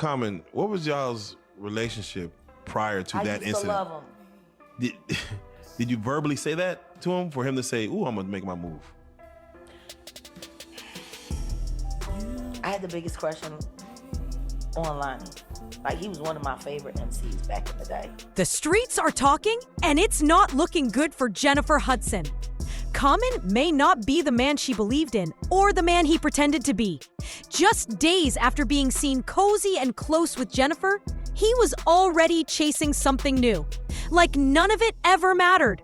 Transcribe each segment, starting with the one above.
Common, what was y'all's relationship prior to that I used incident? to love him. Did you verbally say that to him for him to say, "Ooh, I'm gonna make my move"? I had the biggest crush on Lonnie. Like, he was one of my favorite MCs back in the day. The streets are talking, and it's not looking good for JANIFER Hudson. Common may not be the man she believed in or the man he pretended to be. Just days after being seen cozy and close with JANIFER, he was already chasing something new. Like none of it ever mattered.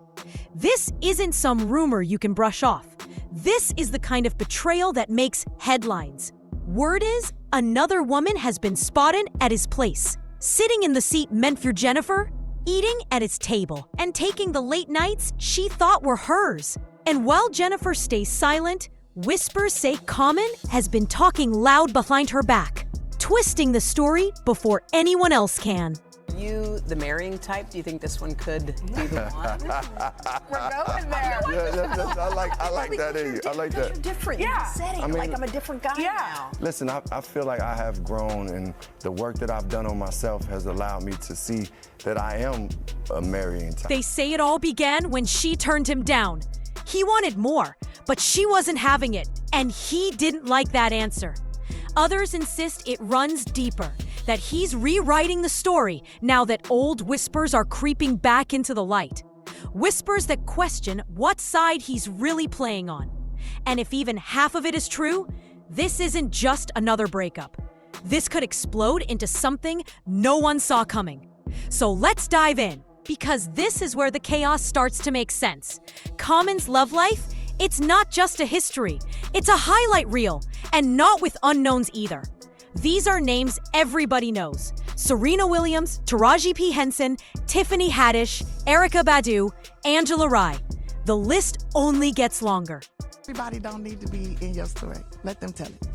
This isn't some rumor you can brush off. This is the kind of betrayal that makes headlines. Word is, another woman has been spotted at his place, sitting in the seat meant for JANIFER, eating at his table, and taking the late nights she thought were hers. And while JANIFER stays silent, whispers say Common has been talking loud behind her back, twisting the story before anyone else can. You, the marrying type, do you think this one could be the one? We're going there. I like that in you. I like that. You're different. Yeah. You said it. I mean, like I'm a different guy now. Listen, I feel like I have grown, and the work that I've done on myself has allowed me to see that I am a marrying type. They say it all began when she turned him down. He wanted more, but she wasn't having it, and he didn't like that answer. Others insist it runs deeper, that he's rewriting the story now that old whispers are creeping back into the light. Whispers that question what side he's really playing on. And if even half of it is true, this isn't just another breakup. This could explode into something no one saw coming. So let's dive in, because this is where the chaos starts to make sense. Common's love life? It's not just a history. It's a highlight reel, and not with unknowns either. These are names everybody knows. Serena Williams, Taraji P. Henson, Tiffany Haddish, Erykah Badu, Angela Rye. The list only gets longer. Everybody don't need to be in your story. Let them tell it.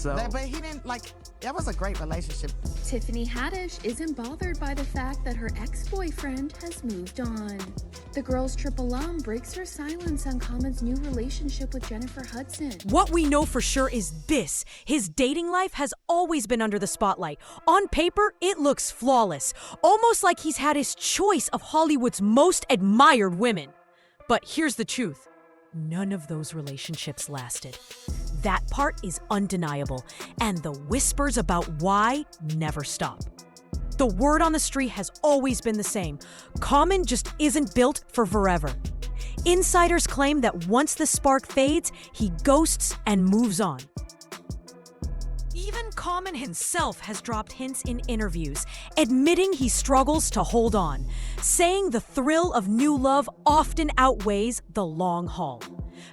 But he didn't, that was a great relationship. Tiffany Haddish isn't bothered by the fact that her ex-boyfriend has moved on. The Girls Trip alum breaks her silence on Common's new relationship with JANIFER Hudson. What we know for sure is this. His dating life has always been under the spotlight. On paper, it looks flawless, almost like he's had his choice of Hollywood's most admired women. But here's the truth. None of those relationships lasted. That part is undeniable, and the whispers about why never stop. The word on the street has always been the same. Common just isn't built for forever. Insiders claim that once the spark fades, he ghosts and moves on. Even Common himself has dropped hints in interviews, admitting he struggles to hold on, saying the thrill of new love often outweighs the long haul.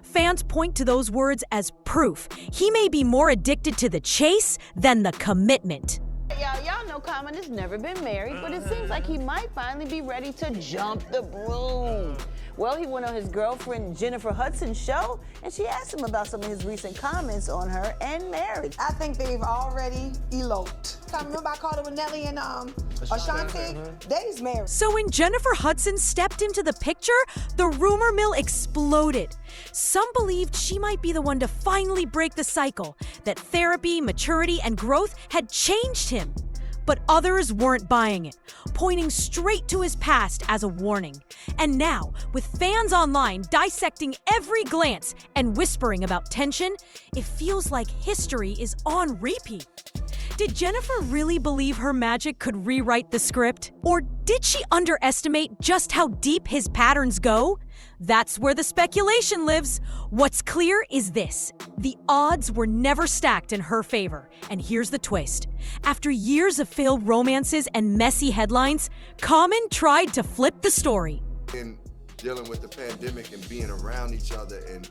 Fans point to those words as proof he may be more addicted to the chase than the commitment. Y'all know Common has never been married, but it seems like he might finally be ready to jump the broom. Well, he went on his girlfriend JANIFER Hudson's show, and she asked him about some of his recent comments on her and marriage. I think they've already eloped. I remember I called it with Nelly and Ashanti. They's married. So when JANIFER Hudson stepped into the picture, the rumor mill exploded. Some believed she might be the one to finally break the cycle, that therapy, maturity, and growth had changed him. But others weren't buying it, pointing straight to his past as a warning. And now, with fans online dissecting every glance and whispering about tension, it feels like history is on repeat. Did JANIFER really believe her magic could rewrite the script? Or did she underestimate just how deep his patterns go? That's where the speculation lives. What's clear is this. The odds were never stacked in her favor. And here's the twist. After years of failed romances and messy headlines, Common tried to flip the story. In dealing with the pandemic and being around each other and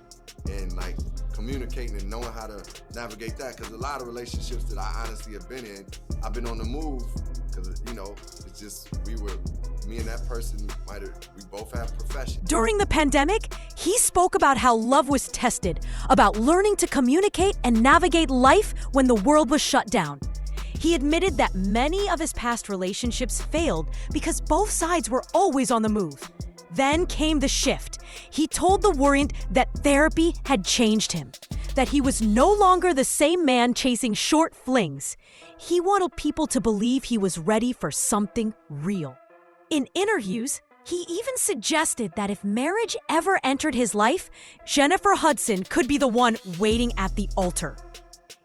communicating and knowing how to navigate that, because a lot of relationships that I honestly have been in, I've been on the move because it's just me and that person we both have professions. During the pandemic, he spoke about how love was tested, about learning to communicate and navigate life when the world was shut down. He admitted that many of his past relationships failed because both sides were always on the move. Then came the shift. He told The Warrant that therapy had changed him, that he was no longer the same man chasing short flings. He wanted people to believe he was ready for something real. In interviews, he even suggested that if marriage ever entered his life, JANIFER Hudson could be the one waiting at the altar.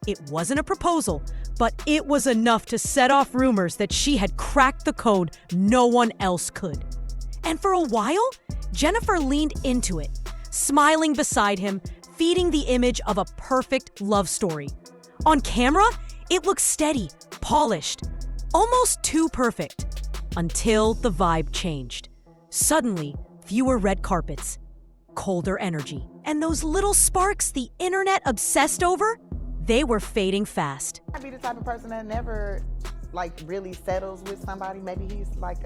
It wasn't a proposal, but it was enough to set off rumors that she had cracked the code no one else could. And for a while, JANIFER leaned into it, smiling beside him, feeding the image of a perfect love story. On camera, it looked steady, polished, almost too perfect, until the vibe changed. Suddenly, fewer red carpets, colder energy, and those little sparks the internet obsessed over, they were fading fast. I'd be the type of person that never really settles with somebody. Maybe he's like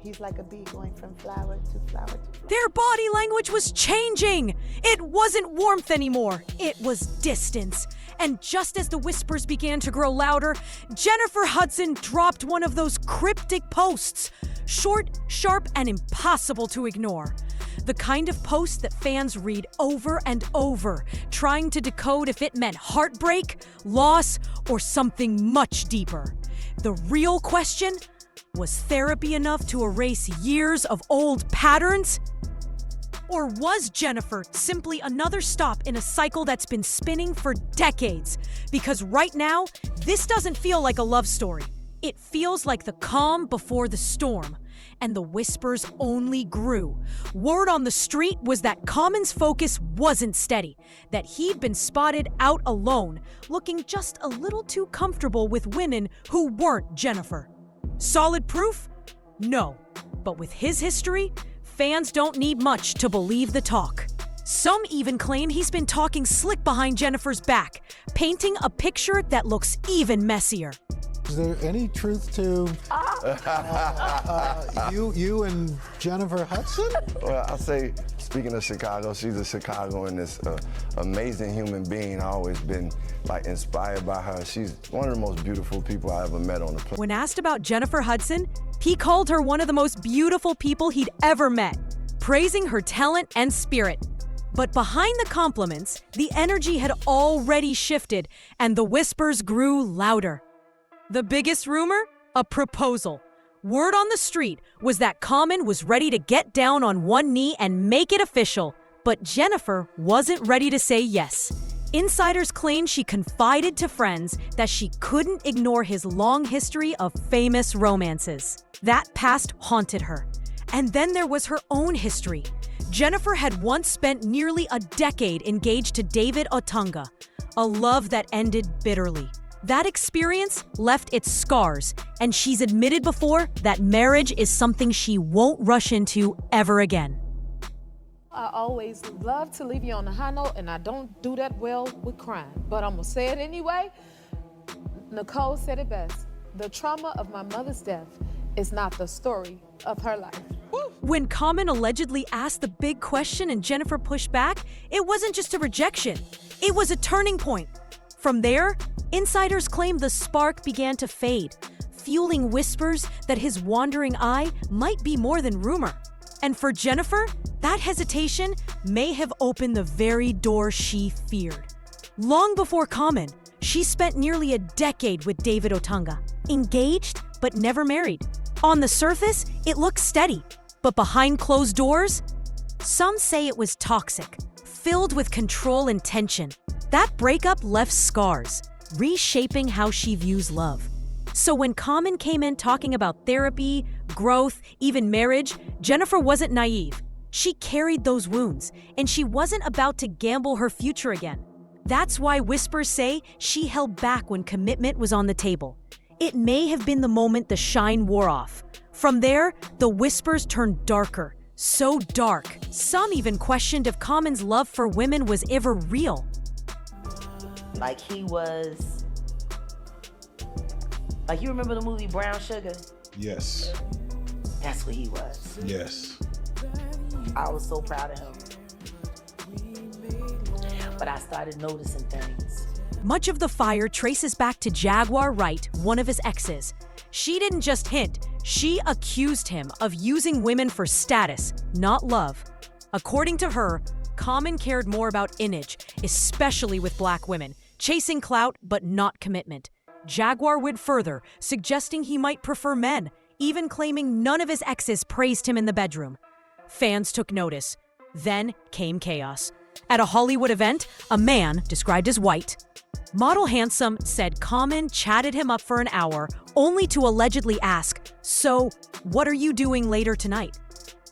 he's like a bee going from flower to flower to flower. Their body language was changing. It wasn't warmth anymore. It was distance. And just as the whispers began to grow louder, JANIFER Hudson dropped one of those cryptic posts. Short, sharp, and impossible to ignore. The kind of post that fans read over and over, trying to decode if it meant heartbreak, loss, or something much deeper. The real question, was therapy enough to erase years of old patterns? Or was JANIFER simply another stop in a cycle that's been spinning for decades? Because right now, this doesn't feel like a love story. It feels like the calm before the storm. And the whispers only grew. Word on the street was that Common's focus wasn't steady, that he'd been spotted out alone, looking just a little too comfortable with women who weren't JANIFER. Solid proof? No. But with his history, fans don't need much to believe the talk. Some even claim he's been talking slick behind JANIFER's back, painting a picture that looks even messier. Is there any truth to you and JANIFER Hudson? Well, I'll say, speaking of Chicago, she's a Chicagoan, this amazing human being. I've always been inspired by her. She's one of the most beautiful people I ever met on the planet. When asked about JANIFER Hudson, he called her one of the most beautiful people he'd ever met, praising her talent and spirit. But behind the compliments, the energy had already shifted, and the whispers grew louder. The biggest rumor? A proposal. Word on the street was that Common was ready to get down on one knee and make it official, but JANIFER wasn't ready to say yes. Insiders claim she confided to friends that she couldn't ignore his long history of famous romances. That past haunted her. And then there was her own history. JANIFER had once spent nearly a decade engaged to David Otunga, a love that ended bitterly. That experience left its scars, and she's admitted before that marriage is something she won't rush into ever again. I always love to leave you on a high note, and I don't do that well with crime. But I'm gonna say it anyway. Nicole said it best. The trauma of my mother's death is not the story of her life. When Common allegedly asked the big question and JANIFER pushed back, it wasn't just a rejection. It was a turning point. From there, insiders claim the spark began to fade, fueling whispers that his wandering eye might be more than rumor. And for JANIFER, that hesitation may have opened the very door she feared. Long before Common, she spent nearly a decade with David Otunga, engaged but never married. On the surface, it looked steady, but behind closed doors, some say it was toxic, filled with control and tension. That breakup left scars, reshaping how she views love. So when Common came in talking about therapy, growth, even marriage, JANIFER wasn't naive. She carried those wounds, and she wasn't about to gamble her future again. That's why whispers say she held back when commitment was on the table. It may have been the moment the shine wore off. From there, the whispers turned darker, so dark. Some even questioned if Common's love for women was ever real. He was, you remember the movie Brown Sugar? Yes. That's what he was. Yes. I was so proud of him. But I started noticing things. Much of the fire traces back to Jaguar Wright, one of his exes. She didn't just hint, she accused him of using women for status, not love. According to her, Common cared more about image, especially with black women, chasing clout but not commitment. Jaguar went further, suggesting he might prefer men, even claiming none of his exes praised him in the bedroom. Fans took notice. Then came chaos. At a Hollywood event, a man, described as white, model handsome, said Common chatted him up for an hour, only to allegedly ask, "So, what are you doing later tonight?"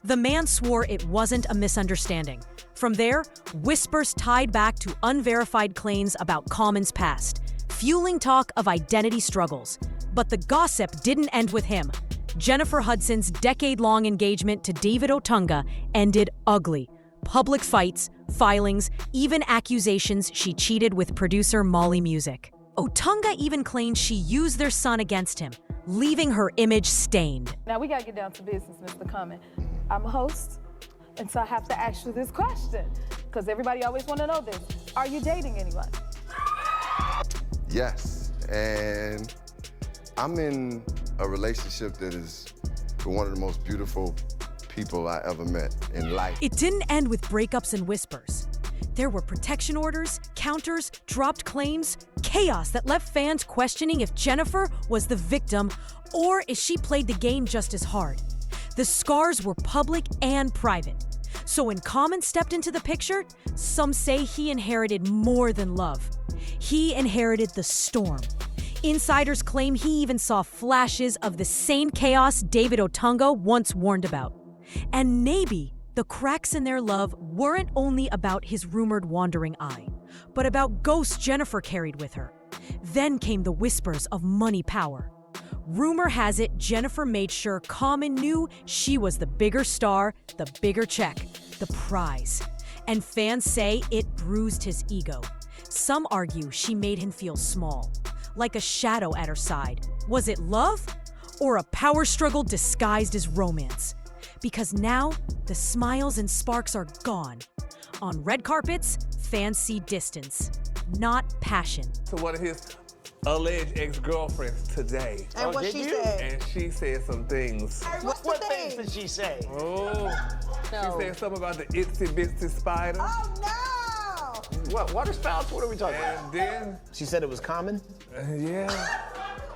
The man swore it wasn't a misunderstanding. From there, whispers tied back to unverified claims about Common's past, fueling talk of identity struggles. But the gossip didn't end with him. JANIFER Hudson's decade-long engagement to David Otunga ended ugly. Public fights, filings, even accusations she cheated with producer Molly Music. Otunga even claimed she used their son against him, leaving her image stained. Now we gotta get down to business, Mr. Common. I'm a host, and so I have to ask you this question, because everybody always want to know this. Are you dating anyone? Yes, and I'm in a relationship that is one of the most beautiful people I ever met in life. It didn't end with breakups and whispers. There were protection orders, counters, dropped claims, chaos that left fans questioning if JANIFER was the victim or if she played the game just as hard. The scars were public and private. So when Common stepped into the picture, some say he inherited more than love. He inherited the storm. Insiders claim he even saw flashes of the same chaos David Otunga once warned about. And maybe the cracks in their love weren't only about his rumored wandering eye, but about ghosts JANIFER carried with her. Then came the whispers of money power. Rumor has it JANIFER made sure Common knew she was the bigger star, the bigger check, the prize. And fans say it bruised his ego. Some argue she made him feel small, like a shadow at her side. Was it love or a power struggle disguised as romance? Because now the smiles and sparks are gone. On red carpets, fans see distance, not passion. To one of his alleged ex-girlfriends today. And what she said? And she said some things. What things did she say? Oh, she said something about the itsy bitsy spider. Oh no! What waterspouts? What are we talking about? And then She said it was common? yeah.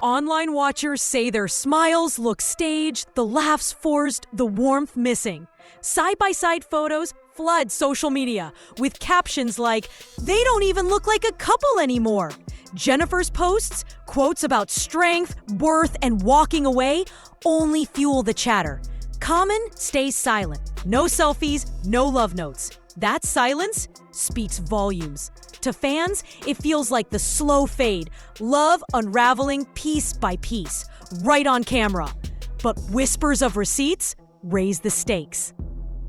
Online watchers say their smiles look staged, the laughs forced, the warmth missing. Side-by-side photos flood social media with captions like, "They don't even look like a couple anymore." JANIFER's posts, quotes about strength, birth, and walking away only fuel the chatter. Common stays silent. No selfies, no love notes. That silence speaks volumes. To fans, it feels like the slow fade, love unraveling piece by piece, right on camera. But whispers of receipts raise the stakes.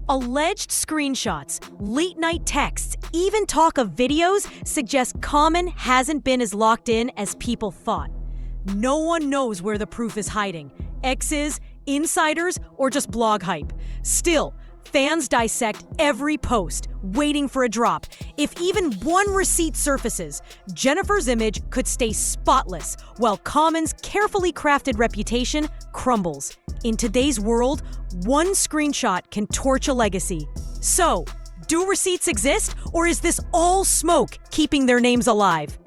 Alleged screenshots, late-night texts, even talk of videos suggest Common hasn't been as locked in as people thought. No one knows where the proof is hiding. Exes, insiders, or just blog hype. Still, fans dissect every post, waiting for a drop. If even one receipt surfaces, JANIFER's image could stay spotless, while Common's carefully crafted reputation crumbles. In today's world, one screenshot can torch a legacy. So, do receipts exist, or is this all smoke keeping their names alive?